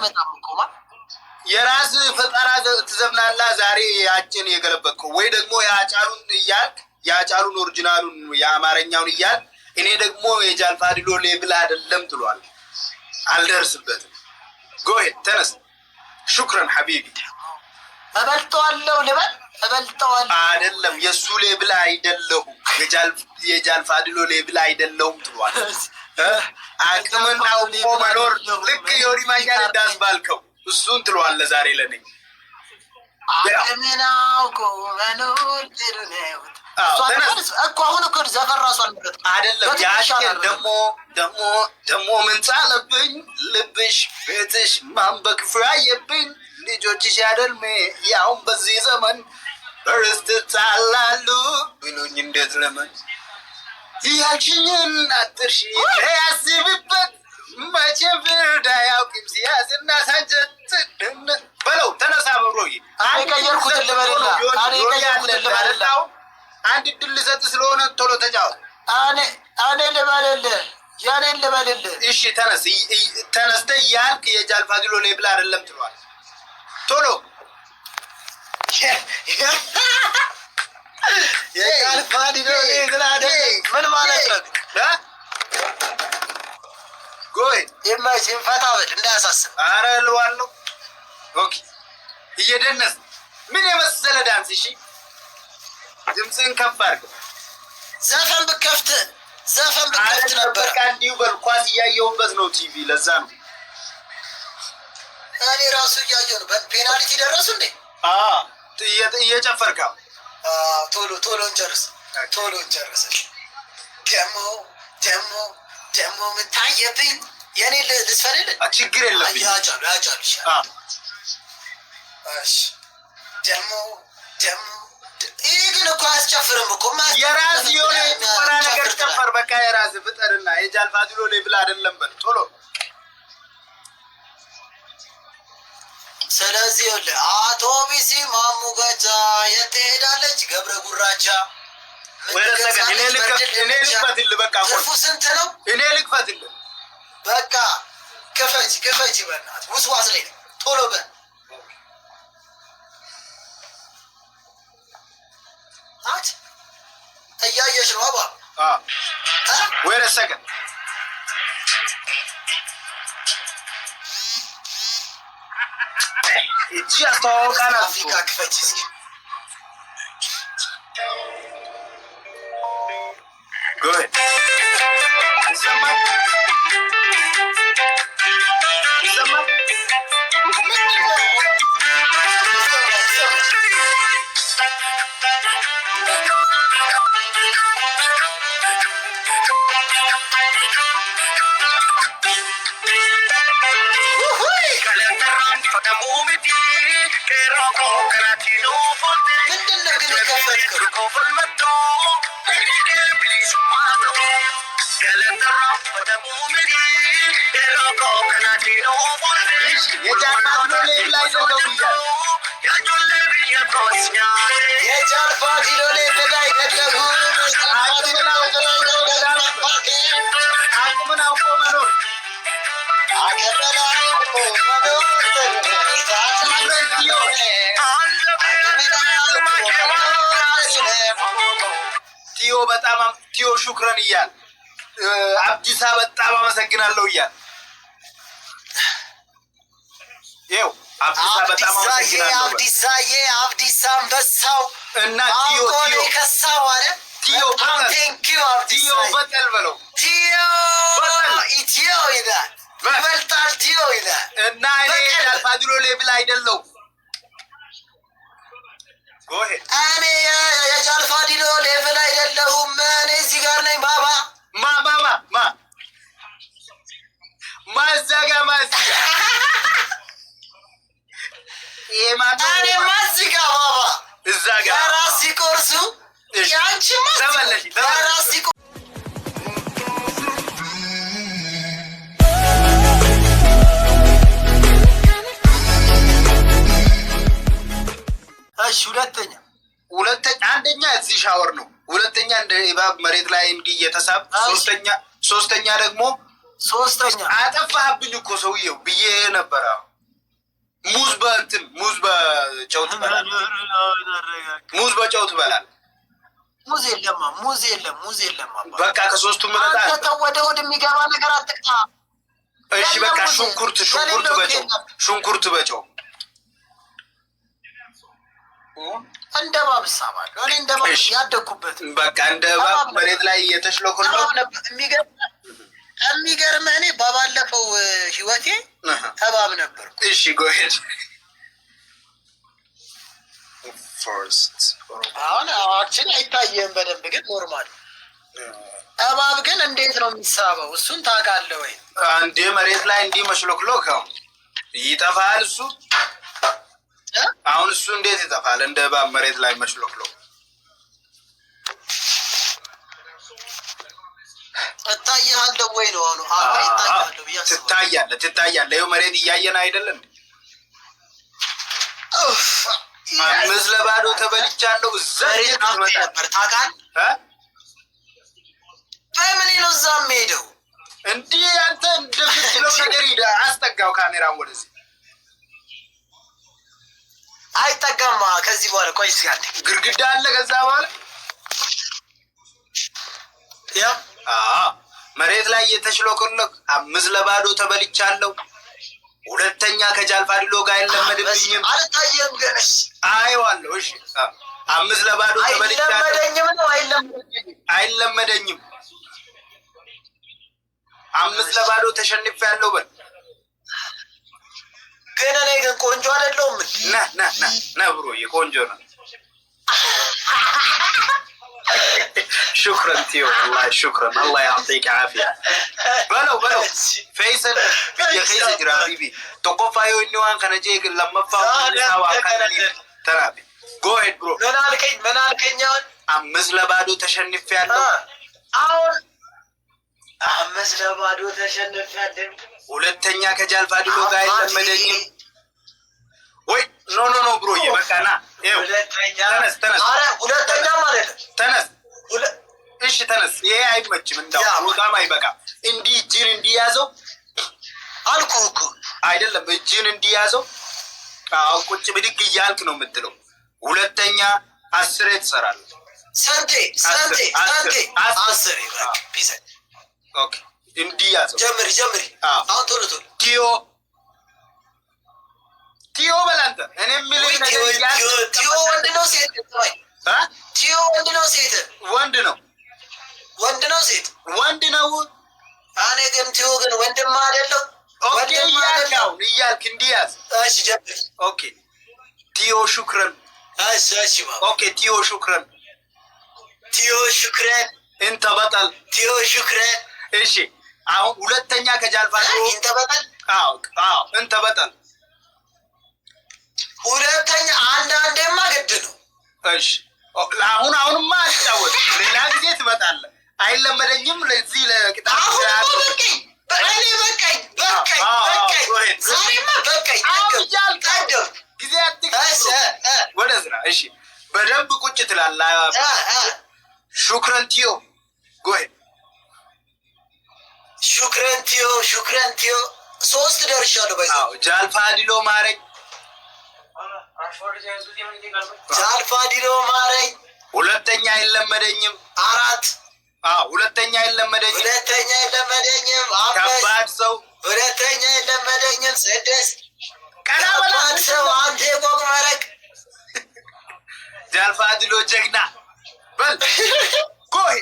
አይመጣም እኮ የራስ ፈጠራ ትዘምናለህ። ዛሬ ያችን የገለበጥከው ወይ ደግሞ ያጫሉን እያልክ ያጫሉን ኦሪጂናሉን የአማርኛውን እያልክ እኔ ደግሞ የጃልፋዲሎ ሌብል አይደለም ትሏል። አልደርስበትም። ጎይ ተነስ። ሹክራን ሐቢቢ። እበልጠዋለሁ ልበል እበልጠዋለሁ አይደለም የሱ ሌብል አይደለሁም የጃልፋዲሎ ሌብል አይደለሁም ትሏል። አቅምን አውቆ መኖር ልክ የወዲ ማኛን እንዳስባልከው እሱን ትሏል። ዛሬ ለኔ አቅምን አውቆ መኖር ጥሩ ነው እኮ። አሁን እኮ ዘፈን ራሱ አልመረጥም አይደለም። ያችን ደሞ ምን ጻለብኝ ልብሽ ቤትሽ ማንበክ ፍራየብኝ ልጆችሽ ያደልሜ ያውን በዚህ ዘመን በርስት ታላሉ ብሎኝ እንዴት ለምን ያልሽኝን አትርሺ ያስብበት መቼም ፍርድ አያውቅም ሲያዝና ሳንጀት በለው። ተነሳ ብሮዬ ቀየርኩትን ልበልላ አንድ ድል ልሰጥ ስለሆነ ቶሎ ተጫወት። እኔ ልበልልህ ያኔን ልበልልህ። እሺ ተነስ። ተነስተህ ያልክ የጃልፋዲሎ ሌብል አይደለም ትሏል። ቶሎ የጃልፋዲሎ ሌብል አይደለም ምን ማለት ነው? ጎይ የማይሲን ፈታ በል እንዳያሳስብ። አረ ልዋለሁ። ኦኬ እየደነስ ምን የመሰለ ዳንስ። እሺ ድምፅህን ከፍ አድርገው። ዘፈን ብከፍት ነበር። በቃ እንዲሁ በል። ኳስ እያየሁበት ነው ቲቪ፣ ለዛ ነው እኔ ራሱ እያየሁ ነው። ፔናልቲ ደረሱ እንዴ? እየጨፈርካ ቶሎ እንጨርስ። ደግሞ ምን ታየብኝ? የኔ ልስፈልል ችግር የለብኝ። ያጫሉ ደግሞ ይህ ግን እኮ አያስጨፍርም እኮ። የራስ የሆነ የጭፈራ ነገር ጨፈር። በቃ የራስ ፍጠርና የጃልፋዲሎ ሌብል አይደለም በል ቶሎ። ስለዚህ አውቶቢሲ ማሙጋቻ የት ትሄዳለች ገብረ ጉራቻ። እኔ ልክፈትልህ። በቃ ትርፉ ስንት ነው? እኔ ልክፈትልህ። በቃ ክፈች በእናትህ። ውስዋስ ላይ ቶሎ በል። እያየሽ ነው አባ ወይ ረሰገን እቺ አስተዋወቃና አፍሪካ ክፈች እስኪ። ጉድ ይሰማል። የጃልፋዲሎ ሌብል አይደለም። አቅምን አውቆ መኖር ቲዮ ሹክረን እያል አብዲሳ በጣም አመሰግናለሁ እያል ይኸው አብዲሳ በጣም አመሰግናለሁ። አብዲሳ አንበሳው እና ቲዮ ከሳው አለ ቲዮ በቀል በለው። ኢትዮ ይላል ይበልጣል። ቲዮ ይላል እና እኔ ጃልፋዲሎ ሌብል አይደለሁም። እኔ የጃልፋዲሎ ሌብል አይደለሁም። እኔ እዚህ ጋር ነኝ ባባ። ማዘጋ እኔ ማዚጋ ባባ እዛ ጋ ራስ ሲቆርሱ ያንቺ ተመለሽ ራስ ሲቆርሱ አንደኛ እዚህ ሻወር ነው። ሁለተኛ እንደ እባብ መሬት ላይ እንዲህ እየተሳብ፣ ሶስተኛ ደግሞ ሶስተኛ አጠፋህብኝ እኮ ሰውየው ብዬ ነበረ። ሙዝ በእንትን ሙዝ በጨው ትበላለህ። ሙዝ በጨው ትበላለህ። ሙዝ የለማ ሙዝ የለም። በቃ ከሶስቱ ምረጥ። አንተ ወደ ሆድ የሚገባ ነገር አትቅጣ። እሺ በቃ ሽንኩርት በጨው እንደ እባብ እሳባለሁ እኔ እንደ እባብ ያደግኩበት በቃ እንደ እባብ መሬት ላይ የተሽለኮለው የሚገርምህ እኔ በባለፈው ህይወቴ እባብ ነበርኩ። እሺ ጎሄድ አሁን አክቹዋሊ አይታየህም በደንብ ግን ኖርማል። እባብ ግን እንዴት ነው የሚሳበው? እሱን ታውቃለህ ወይ? እንዴ መሬት ላይ እንዲህ መሽሎክሎክ ይጠፋል እሱ። አሁን እሱ እንዴት ይጠፋል? እንደ እባብ መሬት ላይ መሽሎክሎክ እታያለሁ ወይ ነው አሁን? ይታያለሁ ብዬ አስባለሁ። ትታያለህ። ይኸው መሬት እያየን አይደለም? አምስት ለባዶ ተበልቻለሁ። እዛ ነበር ታውቃለህ? በምን ነው እዛ የምሄደው? እንዲህ አንተ እንደምትለው ነገር ሂድ። አስጠጋው ካሜራን ወደዚህ። አይጠጋማ ከዚህ በኋላ ቆይ እስኪ አንተ ግድግዳ አለ ከዛ በኋላ ያ መሬት ላይ የተሽሎኮለክ አምስት ለባዶ ተበልቻለሁ። ሁለተኛ ከጃልፋዲሎ ጋር አይለመድብኝም። አልታየም ገነሽ አይዋለሁ። እሺ አምስት ለባዶ ተበልቻለሁ። አይለመደኝም። አምስት ለባዶ ተሸንፌያለሁ። በል ግን እኔ ግን ቆንጆ አይደለሁም። ና ብሮዬ ቆንጆ ነው። شكرا تيو والله شكرا الله يعطيك عافية. بلو فيصل يا خيس جرا حبيبي تقف ايو اني وان كان جاي لما فاهم ترابي جو هيد برو من አልከኝ አምስት ለባዶ ተሸንፌያለሁ። አሁን አምስት ለባዶ ተሸንፌያለሁ። ሁለተኛ ከጃልፋዲሎ ጋር አይለመደኝም ወይ? ኖ ብሮዬ በቃ ና ተነስ። አረ ሁለተኛ ማለት ተነስ። እሺ ተነስ። ይሄ አይመችም። እንዳው በጣም አይበቃም። እንዲህ እጅን እንዲያዘው አልኩህ እኮ አይደለም። እጅን እንዲያዘው አው ቁጭ ብድግ እያልክ ነው የምትለው። ሁለተኛ 10 ትሰራለህ። ሰንቴ አስር ይበቃ ፒስ። ኦኬ እንዲያዘው ጀምሪ። አሁን ቶሎ ቲዮ በላንተ እኔ የሚልህ ነገር ቲዮ ወንድ ነው ሴት ነው? ቲዮ ወንድ ነው ሴት? ወንድ ነው ሴት? ወንድ ነው። እኔ ግን ቲዮ ግን ወንድም አይደለም። ኦኬ እያልክ እንዲያዝ። እሺ ጀምሪ። ኦኬ ቲዮ ሹክረን። እሺ ኦኬ ቲዮ ሹክረን። እንተ በጠል ቲዮ ሹክረን። እሺ አሁን ሁለተኛ ከጃልፋዲሎ እንተ በጠል። አዎ እንተ በጠል ሁለተኛ አንዳንዴማ ግድ ነው። እሺ አሁንማ አጫወት። ሌላ ጊዜ ትመጣለህ። አይለመደኝም። ለዚህ ለቅጣት ጊዜ ወደ ስራ። እሺ በደንብ ቁጭ ትላለህ። ሹክረን ቲዮ ጎሄ ሹክረን ቲዮ 3 ደርሻለሁ። በዛው ጃልፋዲሎ ማረኝ። ጃልፋዲሎ ማረኝ። ሁለተኛ አይለመደኝም። 4 ሁለተኛ አይለመደኝም። ከባድ ሰው ሁለተኛ አይለመደኝም። 6 ከባድ ሰው አንተ የቆቅ መረቅ። ጃልፋዲሎ ጀግና በል ጎሄ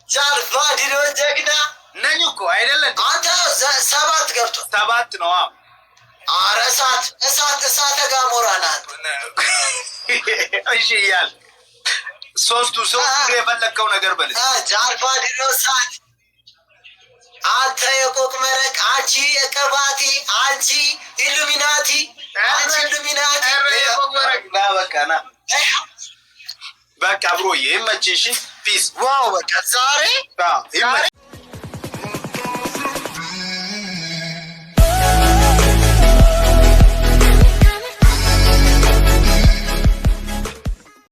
ጃልፋዲሎ ጀግና ነኝ እኮ አይደለም። አንተ 7 ገብቷል። 7 ነው። ኧረ እሳተ ገሞራ ናት። እሺ እያል ሶስቱ የፈለግከው ነገር በል። ጃልፋዲሎ እሳት፣ አንተ የቆቅ መረቅ፣ አንቺ የቀባቲ፣ አንቺ ኢሉሚናቲ። በቃ ብሮዬ ይመችሽ። ፒስ። ዋው በቃ ዛሬ